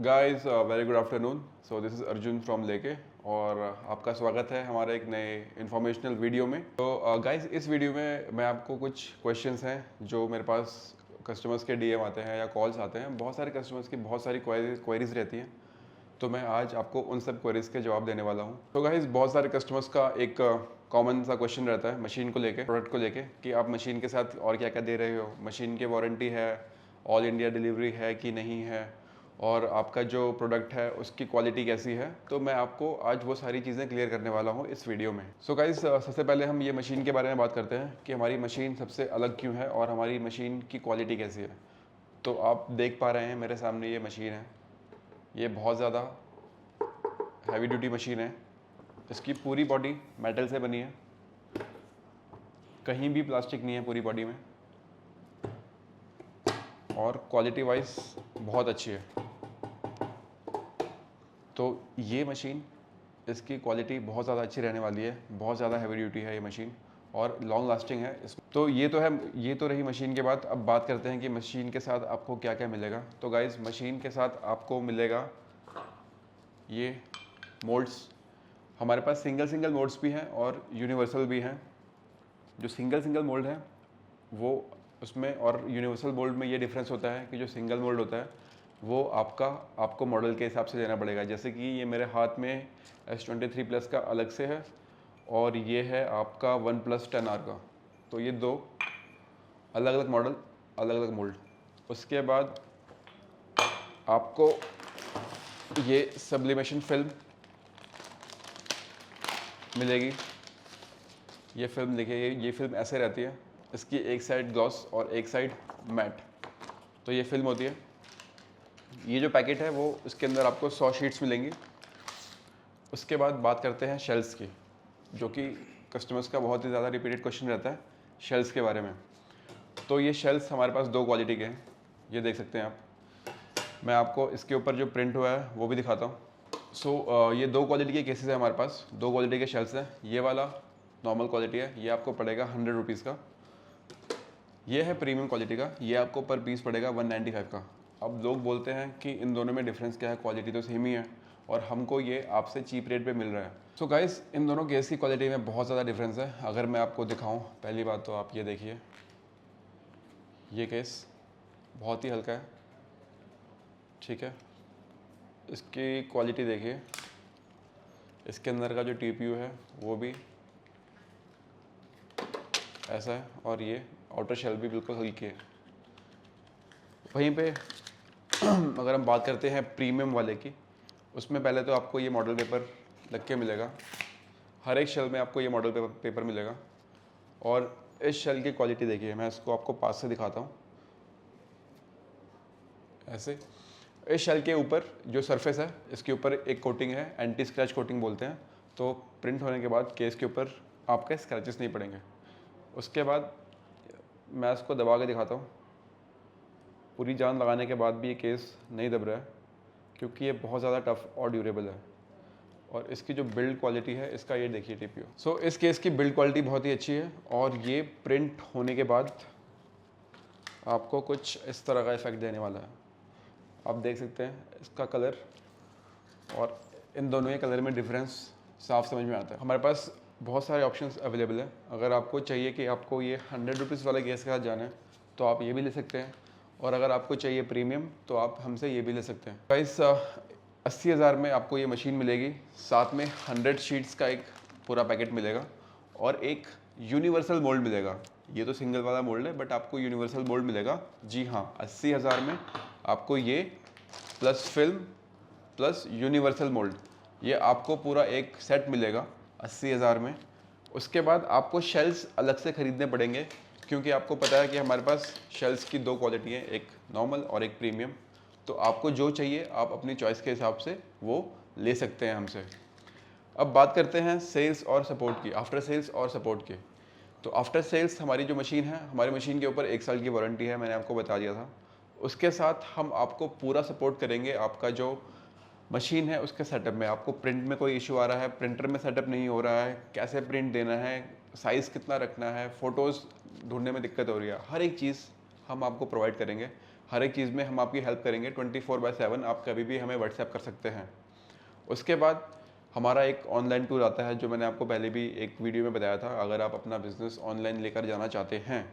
Guys very good afternoon. So this is Arjun from लेके और आपका स्वागत है हमारे एक नए इन्फॉर्मेशनल वीडियो में। तो गाइस इस वीडियो में मैं आपको कुछ क्वेश्चंस हैं जो मेरे पास कस्टमर्स के डीएम आते हैं या कॉल्स आते हैं। बहुत सारे कस्टमर्स की बहुत सारी क्वेरीज रहती हैं, तो मैं आज आपको उन सब क्वेरीज के जवाब देने वाला हूँ। तो गाइस बहुत सारे कस्टमर्स का एक कॉमन सा क्वेश्चन रहता है मशीन को लेके, प्रोडक्ट को लेके, कि आप मशीन के साथ और क्या क्या दे रहे हो, मशीन की वारंटी है, ऑल इंडिया डिलीवरी है कि नहीं है, और आपका जो प्रोडक्ट है उसकी क्वालिटी कैसी है। तो मैं आपको आज वो सारी चीज़ें क्लियर करने वाला हूँ इस वीडियो में। सो गाइस सबसे पहले हम ये मशीन के बारे में बात करते हैं कि हमारी मशीन सबसे अलग क्यों है और हमारी मशीन की क्वालिटी कैसी है। तो आप देख पा रहे हैं मेरे सामने ये मशीन है। ये बहुत ज़्यादा हैवी ड्यूटी मशीन है। इसकी पूरी बॉडी मेटल से बनी है, कहीं भी प्लास्टिक नहीं है पूरी बॉडी में, और क्वालिटी वाइज बहुत अच्छी है। तो ये मशीन, इसकी क्वालिटी बहुत ज़्यादा अच्छी रहने वाली है। बहुत ज़्यादा हैवी ड्यूटी है ये मशीन और लॉन्ग लास्टिंग है। तो ये तो रही मशीन के बाद। अब बात करते हैं कि मशीन के साथ आपको क्या क्या मिलेगा। तो गाइस मशीन के साथ आपको मिलेगा ये मोल्ड्स। हमारे पास सिंगल मोल्ड्स भी हैं और यूनिवर्सल भी हैं। जो सिंगल मोल्ड है वो उसमें और यूनिवर्सल मोल्ड में ये डिफरेंस होता है कि जो सिंगल मोल्ड होता है वो आपको मॉडल के हिसाब से देना पड़ेगा। जैसे कि ये मेरे हाथ में S23 प्लस का अलग से है और ये है आपका OnePlus 10R का। तो ये दो अलग अलग मॉडल, अलग अलग मोल्ड। उसके बाद आपको ये सब्लिमेशन फिल्म मिलेगी। ये फिल्म देखिए, ये फिल्म ऐसे रहती है, इसकी एक साइड ग्लॉस और एक साइड मैट। तो ये फिल्म होती है। ये जो पैकेट है वो इसके अंदर आपको 100 शीट्स मिलेंगी। उसके बाद बात करते हैं शेल्स की, जो कि कस्टमर्स का बहुत ही ज़्यादा रिपीटेड क्वेश्चन रहता है शेल्स के बारे में। तो ये शेल्स हमारे पास दो क्वालिटी के हैं, ये देख सकते हैं आप। मैं आपको इसके ऊपर जो प्रिंट हुआ है वो भी दिखाता हूँ। ये दो क्वालिटी के केसेस हैं हमारे पास, दो क्वालिटी के शेल्स हैं। ये वाला नॉर्मल क्वालिटी है, ये आपको पड़ेगा 100 रुपीज़ का। ये है प्रीमियम क्वालिटी का, ये आपको पर पीस पड़ेगा 195 का। अब लोग बोलते हैं कि इन दोनों में डिफरेंस क्या है, क्वालिटी तो सेम ही है और हमको ये आपसे चीप रेट पे मिल रहा है। सो गाइस इन दोनों केस की क्वालिटी में बहुत ज़्यादा डिफरेंस है। अगर मैं आपको दिखाऊं, पहली बात तो आप ये देखिए, ये केस बहुत ही हल्का है, ठीक है। इसकी क्वालिटी देखिए, इसके अंदर का जो TPU है वो भी ऐसा है और ये आउटर शेल भी बिल्कुल हल्की है। वहीं पे अगर हम बात करते हैं प्रीमियम वाले की, उसमें पहले तो आपको ये मॉडल पेपर लग के मिलेगा। हर एक शेल में आपको ये मॉडल पेपर मिलेगा। और इस शेल की क्वालिटी देखिए, मैं इसको आपको पास से दिखाता हूँ। ऐसे इस शेल के ऊपर जो सरफेस है, इसके ऊपर एक कोटिंग है, एंटी स्क्रैच कोटिंग बोलते हैं। तो प्रिंट होने के बाद केस के ऊपर आपके स्क्रैचेस नहीं पड़ेंगे। उसके बाद मैं इसको दबा के दिखाता हूँ। पूरी जान लगाने के बाद भी ये केस नहीं दब रहा है, क्योंकि ये बहुत ज़्यादा टफ और ड्यूरेबल है। और इसकी जो बिल्ड क्वालिटी है, इसका ये देखिए TPU। सो इस केस की बिल्ड क्वालिटी बहुत ही अच्छी है और ये प्रिंट होने के बाद आपको कुछ इस तरह का इफेक्ट देने वाला है। आप देख सकते हैं इसका कलर, और इन दोनों के कलर में डिफरेंस साफ समझ में आता है। हमारे पास बहुत सारे ऑप्शंस अवेलेबल हैं। अगर आपको चाहिए कि आपको ये 100 रुपीज़ वाले केस के साथ जाना है तो आप ये भी ले सकते हैं, और अगर आपको चाहिए प्रीमियम तो आप हमसे ये भी ले सकते हैं। गाइस 80,000 में आपको ये मशीन मिलेगी। साथ में 100 शीट्स का एक पूरा पैकेट मिलेगा और एक यूनिवर्सल मोल्ड मिलेगा। ये तो सिंगल वाला मोल्ड है, बट आपको यूनिवर्सल मोल्ड मिलेगा। जी हाँ, 80,000 में आपको ये plus film plus universal mould, ये आपको पूरा एक सेट मिलेगा 80,000 में। उसके बाद आपको शेल्स अलग से ख़रीदने पड़ेंगे, क्योंकि आपको पता है कि हमारे पास शेल्स की दो क्वालिटी है, एक नॉर्मल और एक प्रीमियम। तो आपको जो चाहिए आप अपनी चॉइस के हिसाब से वो ले सकते हैं हमसे। अब बात करते हैं सेल्स और सपोर्ट की, आफ्टर सेल्स और सपोर्ट की। तो आफ्टर सेल्स हमारी जो मशीन है, हमारी मशीन के ऊपर 1 साल की वारंटी है, मैंने आपको बता दिया था। उसके साथ हम आपको पूरा सपोर्ट करेंगे। आपका जो मशीन है उसके सेटअप में, आपको प्रिंट में कोई इशू आ रहा है, प्रिंटर में सेटअप नहीं हो रहा है, कैसे प्रिंट देना है, साइज़ कितना रखना है, फ़ोटोज़ ढूंढने में दिक्कत हो रही है, हर एक चीज़ हम आपको प्रोवाइड करेंगे। हर एक चीज़ में हम आपकी हेल्प करेंगे 24/7। आप कभी भी हमें व्हाट्सएप कर सकते हैं। उसके बाद हमारा एक ऑनलाइन टूल आता है जो मैंने आपको पहले भी एक वीडियो में बताया था। अगर आप अपना बिजनेस ऑनलाइन लेकर जाना चाहते हैं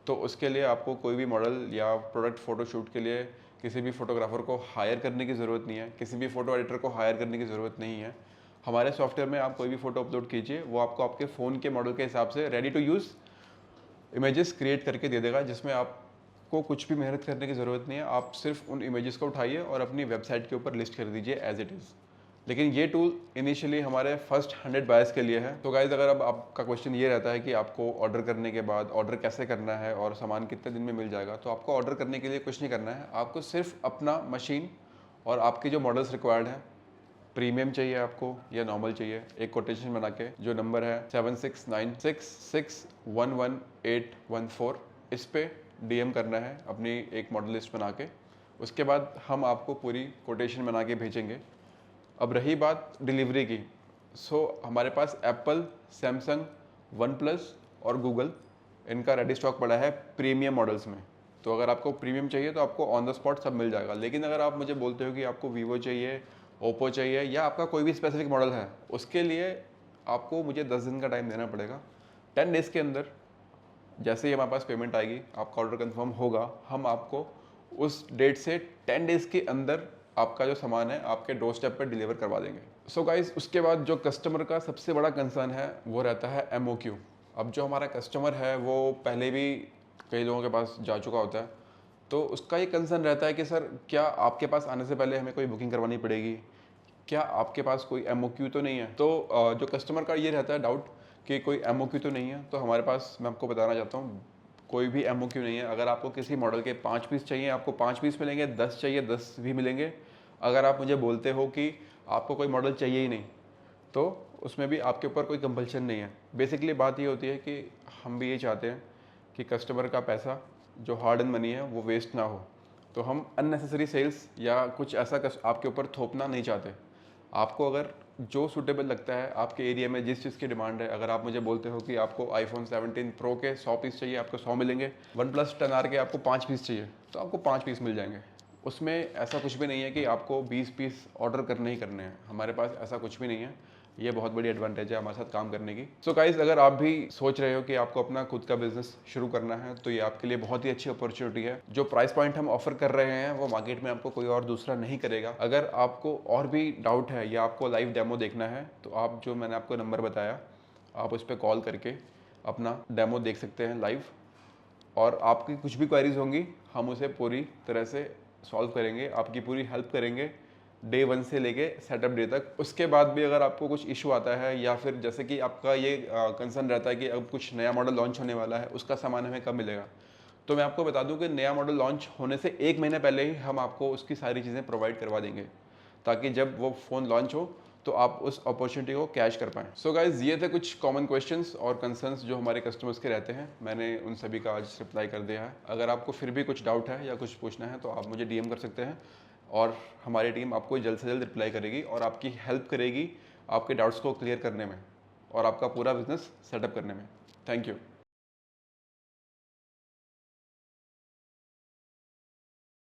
तो उसके लिए आपको कोई भी मॉडल या प्रोडक्ट फ़ोटोशूट के लिए किसी भी फोटोग्राफर को हायर करने की ज़रूरत नहीं है, किसी भी फ़ोटो एडिटर को हायर करने की ज़रूरत नहीं है। हमारे सॉफ्टवेयर में आप कोई भी फ़ोटो अपलोड कीजिए, वो आपको आपके फ़ोन के मॉडल के हिसाब से ready to use images create करके दे देगा, जिसमें आपको कुछ भी मेहनत करने की ज़रूरत नहीं है। आप सिर्फ उन इमेजेस को उठाइए और अपनी वेबसाइट के ऊपर लिस्ट कर दीजिए एज इट इज़। लेकिन ये टूल इनिशियली हमारे फर्स्ट 100 बायर्स के लिए है। तो गाइज़, अगर अब आपका क्वेश्चन ये रहता है कि आपको ऑर्डर करने के बाद ऑर्डर कैसे करना है और सामान कितने दिन में मिल जाएगा, तो आपको ऑर्डर करने के लिए कुछ नहीं करना है। आपको सिर्फ अपना मशीन और आपके जो मॉडल्स रिक्वायर्ड हैं, प्रीमियम चाहिए आपको या नॉर्मल चाहिए, एक कोटेशन बना के जो नंबर है 7696611814, इस पे DM करना है अपनी एक मॉडल लिस्ट बना के। उसके बाद हम आपको पूरी कोटेशन बना के भेजेंगे। अब रही बात डिलीवरी की, हमारे पास एप्पल, सैमसंग, वन प्लस और गूगल, इनका रेडी स्टॉक पड़ा है प्रीमियम मॉडल्स में। तो अगर आपको प्रीमियम चाहिए तो आपको ऑन द स्पॉट सब मिल जाएगा। लेकिन अगर आप मुझे बोलते हो कि आपको वीवो चाहिए, ओप्पो चाहिए या आपका कोई भी स्पेसिफिक मॉडल है, उसके लिए आपको मुझे 10 दिन का टाइम देना पड़ेगा। 10 डेज़ के अंदर जैसे ही हमारे पास पेमेंट आएगी, आपका ऑर्डर कंफर्म होगा, हम आपको उस डेट से 10 डेज़ के अंदर आपका जो सामान है आपके डोर स्टेप पर डिलीवर करवा देंगे। सो गाइज, उसके बाद जो कस्टमर का सबसे बड़ा कंसर्न है वो रहता है MOQ। अब जो हमारा कस्टमर है वो पहले भी कई लोगों के पास जा चुका होता है, तो उसका ये कंसर्न रहता है कि सर, क्या आपके पास आने से पहले हमें कोई बुकिंग करवानी पड़ेगी, क्या आपके पास कोई MOQ तो नहीं है। तो जो कस्टमर का ये रहता है डाउट कि कोई MOQ तो नहीं है, तो हमारे पास, मैं आपको बताना चाहता हूँ, कोई भी MOQ नहीं है। अगर आपको किसी मॉडल के 5 पीस चाहिए, आपको 5 पीस मिलेंगे, 10 चाहिए 10 भी मिलेंगे। अगर आप मुझे बोलते हो कि आपको कोई मॉडल चाहिए ही नहीं, तो उसमें भी आपके ऊपर कोई कंपल्शन नहीं है। बेसिकली बात ये होती है कि हम भी ये चाहते हैं कि कस्टमर का पैसा जो हार्ड एंड मनी है वो वेस्ट ना हो, तो हम अननेसेसरी सेल्स या कुछ ऐसा आपके ऊपर थोपना नहीं चाहते। आपको अगर जो सूटेबल लगता है आपके एरिया में, जिस चीज़ की डिमांड है, अगर आप मुझे बोलते हो कि आपको iPhone 17 Pro के 100 पीस चाहिए, आपको 100 मिलेंगे। वन प्लस 10R के आपको 5 पीस चाहिए, तो आपको 5 पीस मिल जाएंगे। उसमें ऐसा कुछ भी नहीं है कि आपको 20 पीस ऑर्डर करने ही करने हैं, हमारे पास ऐसा कुछ भी नहीं है। ये बहुत बड़ी एडवांटेज है हमारे साथ काम करने की। सो गाइस, अगर आप भी सोच रहे हो कि आपको अपना खुद का बिजनेस शुरू करना है, तो ये आपके लिए बहुत ही अच्छी अपॉर्चुनिटी है। जो प्राइस पॉइंट हम ऑफर कर रहे हैं वो मार्केट में आपको कोई और दूसरा नहीं करेगा। अगर आपको और भी डाउट है या आपको लाइव डेमो देखना है, तो आप जो मैंने आपको नंबर बताया, आप उस पर कॉल करके अपना डेमो देख सकते हैं लाइव। और आपकी कुछ भी क्वेरीज होंगी, हम उसे पूरी तरह से सॉल्व करेंगे, आपकी पूरी हेल्प करेंगे डे 1 से लेके सेटअप डे तक। उसके बाद भी अगर आपको कुछ इशू आता है या फिर जैसे कि आपका ये कंसर्न रहता है कि अब कुछ नया मॉडल लॉन्च होने वाला है, उसका सामान हमें कब मिलेगा, तो मैं आपको बता दूं कि नया मॉडल लॉन्च होने से 1 महीने पहले ही हम आपको उसकी सारी चीज़ें प्रोवाइड करवा देंगे, ताकि जब वो फ़ोन लॉन्च हो तो आप उस अपॉर्चुनिटी को कैच कर पाएँ। सो गाइज, ये थे कुछ कॉमन क्वेश्चंस और कंसर्न्स जो हमारे कस्टमर्स के रहते हैं। मैंने उन सभी का आज रिप्लाई कर दिया है। अगर आपको फिर भी कुछ डाउट है या कुछ पूछना है तो आप मुझे DM कर सकते हैं, और हमारी टीम आपको जल्द से जल्द रिप्लाई करेगी और आपकी हेल्प करेगी आपके डाउट्स को क्लियर करने में और आपका पूरा बिजनेस सेटअप करने में। Thank you.